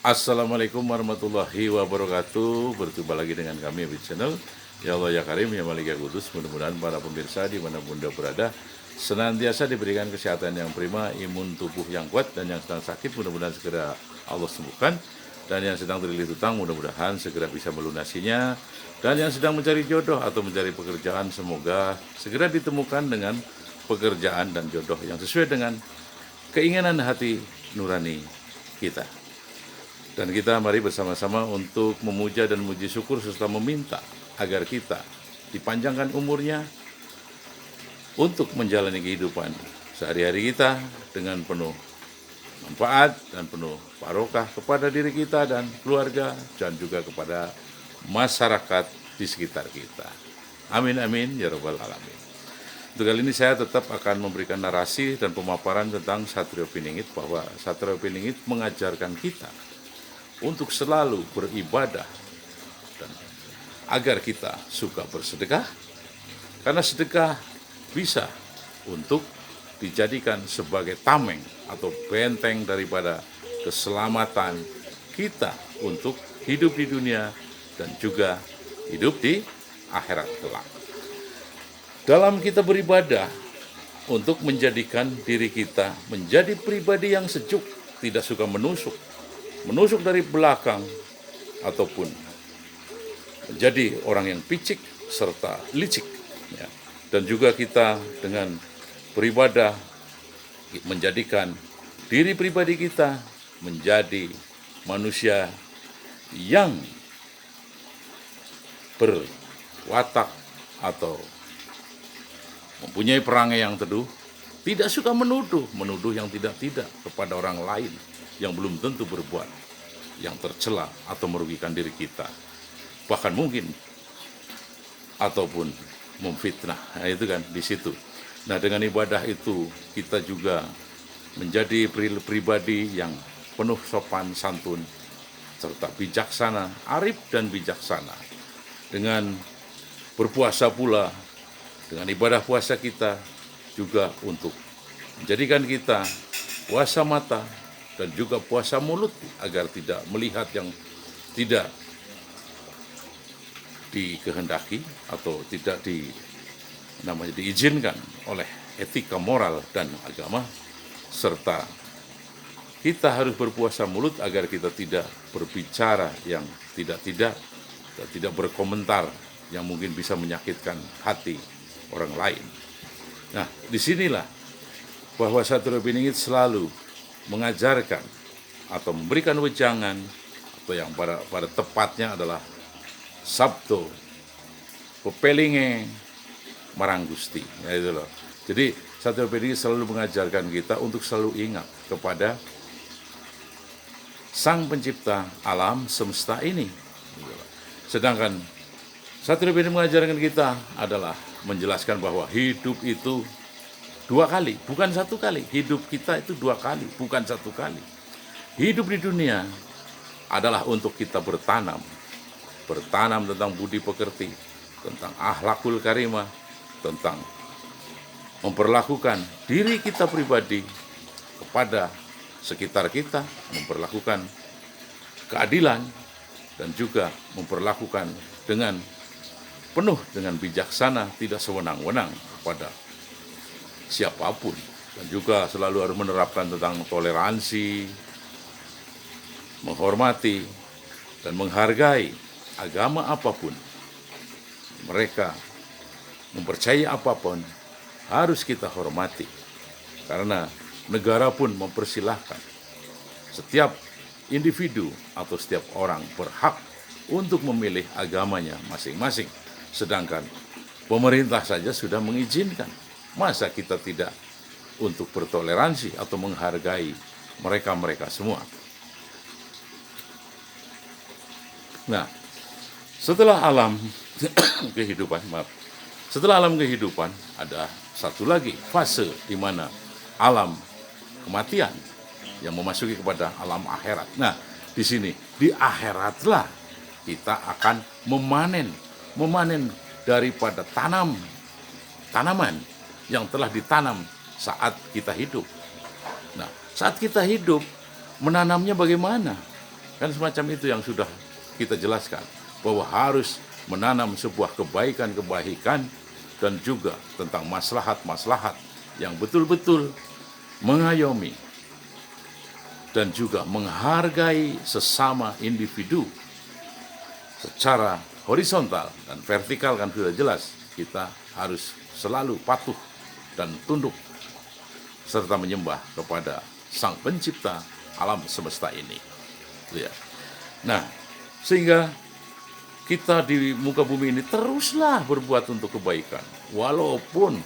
Assalamualaikum warahmatullahi wabarakatuh. Berjumpa lagi dengan kami di channel Ya Allah Ya Karim Ya Malik Ya Kudus. Mudah-mudahan para pemirsa dimanapun Anda berada senantiasa diberikan kesehatan yang prima, imun tubuh yang kuat, dan yang sedang sakit mudah-mudahan segera Allah sembuhkan, dan yang sedang terlilit hutang mudah-mudahan segera bisa melunasinya, dan yang sedang mencari jodoh atau mencari pekerjaan semoga segera ditemukan dengan pekerjaan dan jodoh yang sesuai dengan keinginan hati nurani kita. Dan kita mari bersama-sama untuk memuja dan memuji syukur serta meminta agar kita dipanjangkan umurnya untuk menjalani kehidupan sehari-hari kita dengan penuh manfaat dan penuh barokah kepada diri kita dan keluarga, dan juga kepada masyarakat di sekitar kita. Amin amin ya rabbal alamin. Untuk kali ini saya tetap akan memberikan narasi dan pemaparan tentang Satrio Piningit, bahwa Satrio Piningit mengajarkan kita untuk selalu beribadah dan agar kita suka bersedekah, karena sedekah bisa untuk dijadikan sebagai tameng atau benteng daripada keselamatan kita untuk hidup di dunia dan juga hidup di akhirat kelak. Dalam kita beribadah untuk menjadikan diri kita menjadi pribadi yang sejuk, tidak suka menusuk dari belakang, ataupun menjadi orang yang picik serta licik, ya. Dan juga kita dengan beribadah menjadikan diri pribadi kita menjadi manusia yang berwatak atau mempunyai perangai yang teduh, tidak suka menuduh yang tidak-tidak kepada orang lain yang belum tentu berbuat yang tercela atau merugikan diri kita, bahkan mungkin ataupun memfitnah. Nah, itu kan di situ. Nah, dengan ibadah itu kita juga menjadi pribadi yang penuh sopan santun serta bijaksana, arif dan bijaksana. Dengan berpuasa pula, dengan ibadah puasa kita juga untuk menjadikan kita puasa mata dan juga puasa mulut agar tidak melihat yang tidak dikehendaki atau tidak diizinkan oleh etika moral dan agama, serta kita harus berpuasa mulut agar kita tidak berbicara yang tidak-tidak dan tidak berkomentar yang mungkin bisa menyakitkan hati orang lain. Nah, disinilah bahwa Satrio Piningit selalu mengajarkan atau memberikan wejangan, atau yang pada tepatnya adalah sabdo pepelinge marang Gusti, ya itu loh. Jadi Satrio Piningit selalu mengajarkan kita untuk selalu ingat kepada Sang Pencipta alam semesta ini. Sedangkan Satrio Piningit mengajarkan kita adalah menjelaskan bahwa hidup itu dua kali, bukan satu kali. Hidup kita itu dua kali, bukan satu kali. Hidup di dunia adalah untuk kita bertanam tentang budi pekerti, tentang akhlakul karimah, tentang memperlakukan diri kita pribadi kepada sekitar kita, memperlakukan keadilan, dan juga memperlakukan dengan penuh dengan bijaksana, tidak sewenang-wenang kepada siapapun, dan juga selalu harus menerapkan tentang toleransi, menghormati dan menghargai agama apapun. Mereka mempercayai apapun harus kita hormati, karena negara pun mempersilahkan setiap individu atau setiap orang berhak untuk memilih agamanya masing-masing. Sedangkan pemerintah saja sudah mengizinkan. Masa kita tidak untuk bertoleransi atau menghargai mereka semua? Nah, setelah alam kehidupan ada satu lagi fase di mana alam kematian yang memasuki kepada alam akhirat. Nah, di sini di akhiratlah kita akan memanen daripada tanaman yang telah ditanam saat kita hidup. Nah, saat kita hidup menanamnya bagaimana? Kan semacam itu yang sudah kita jelaskan, bahwa harus menanam sebuah kebaikan-kebaikan dan juga tentang maslahat-maslahat yang betul-betul mengayomi dan juga menghargai sesama individu secara horizontal dan vertikal. Kan sudah jelas, kita harus selalu patuh dan tunduk serta menyembah kepada Sang Pencipta alam semesta ini. Ya. Nah, sehingga kita di muka bumi ini teruslah berbuat untuk kebaikan. Walaupun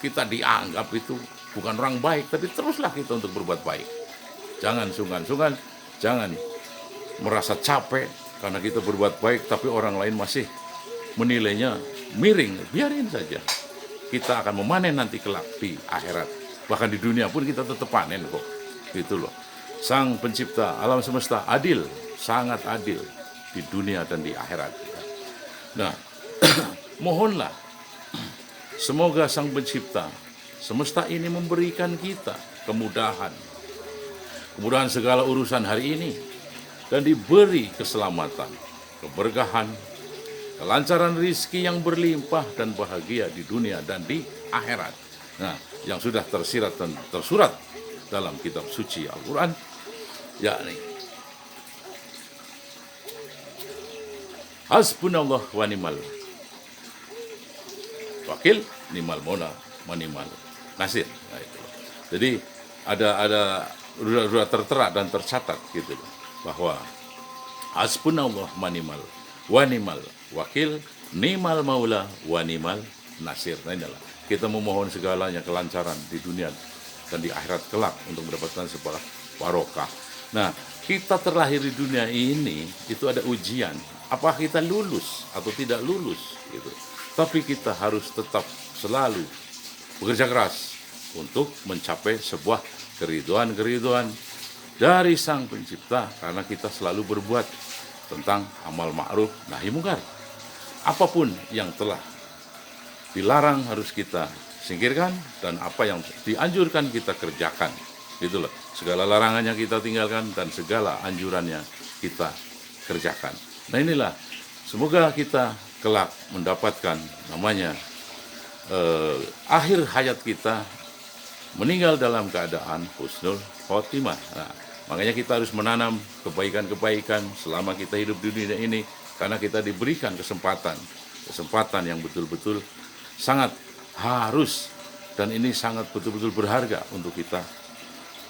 kita dianggap itu bukan orang baik, tapi teruslah kita untuk berbuat baik. Jangan sungkan-sungkan, jangan merasa capek karena kita berbuat baik, tapi orang lain masih menilainya miring. Biarin saja. Kita akan memanen nanti kelak di akhirat. Bahkan di dunia pun kita tetap panen kok. Gitu loh. Sang Pencipta alam semesta adil, sangat adil di dunia dan di akhirat. Nah, mohonlah semoga Sang Pencipta semesta ini memberikan kita kemudahan segala urusan hari ini, dan diberi keselamatan, keberkahan, kelancaran rizki yang berlimpah dan bahagia di dunia dan di akhirat. Nah, yang sudah tersirat dan tersurat dalam kitab suci Al-Quran, yakni hasbunallah wa ni'mal wakil, ni'mal maula wa ni'mal nasir. Nah, itu. Jadi ada sudah tertera dan tercatat gitu loh, bahwa hasbunallah wa ni'mal wakil, ni'mal maula wa ni'mal nasir. Nah, inilah kita memohon segalanya kelancaran di dunia dan di akhirat kelak untuk mendapatkan sebuah barokah. Nah, kita terlahir di dunia ini itu ada ujian. Apakah kita lulus atau tidak lulus gitu. Tapi kita harus tetap selalu bekerja keras untuk mencapai sebuah keriduan dari Sang Pencipta, karena kita selalu berbuat tentang amal ma'ruf nahi mungkar. Apapun yang telah dilarang harus kita singkirkan, dan apa yang dianjurkan kita kerjakan. Itulah, segala larangannya kita tinggalkan dan segala anjurannya kita kerjakan. Nah, inilah, semoga kita kelak mendapatkan namanya akhir hayat kita meninggal dalam keadaan husnul khotimah. Nah, makanya kita harus menanam kebaikan-kebaikan selama kita hidup di dunia ini, karena kita diberikan kesempatan yang betul-betul sangat harus, dan ini sangat betul-betul berharga untuk kita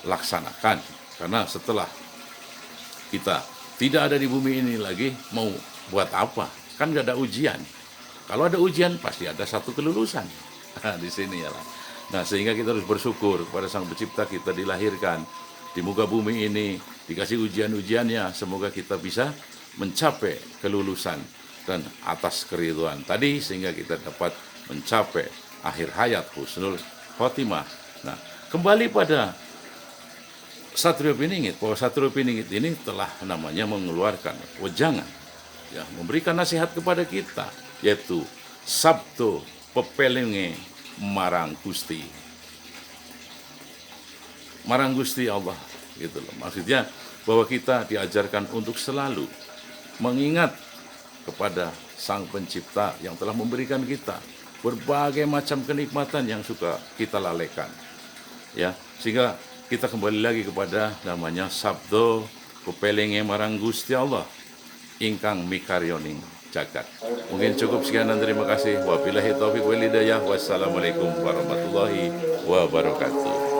laksanakan. Karena setelah kita tidak ada di bumi ini lagi, mau buat apa? Kan gak ada ujian. Kalau ada ujian pasti ada satu kelulusan. Nah, di sini ya lah. Nah, sehingga kita harus bersyukur kepada Sang Pencipta, kita dilahirkan di muka bumi ini, dikasih ujian-ujiannya, semoga kita bisa mencapai kelulusan dan atas keridhaan tadi, sehingga kita dapat mencapai akhir hayat husnul khotimah. Nah, kembali pada Satrio Piningit, bahwa Satrio Piningit ini telah namanya mengeluarkan wejangan, ya, memberikan nasihat kepada kita, yaitu sabdo pepelenge marang Gusti Allah, gitu loh. Maksudnya bahwa kita diajarkan untuk selalu mengingat kepada Sang Pencipta yang telah memberikan kita berbagai macam kenikmatan yang suka kita lalaikan, ya, sehingga kita kembali lagi kepada namanya sabdo pepelenge marang Gusti Allah ingkang mikaryoning jagat. Mungkin cukup sekian dan terima kasih. Wabillahi taufiq wal hidayah. Wassalamualaikum warahmatullahi wabarakatuh.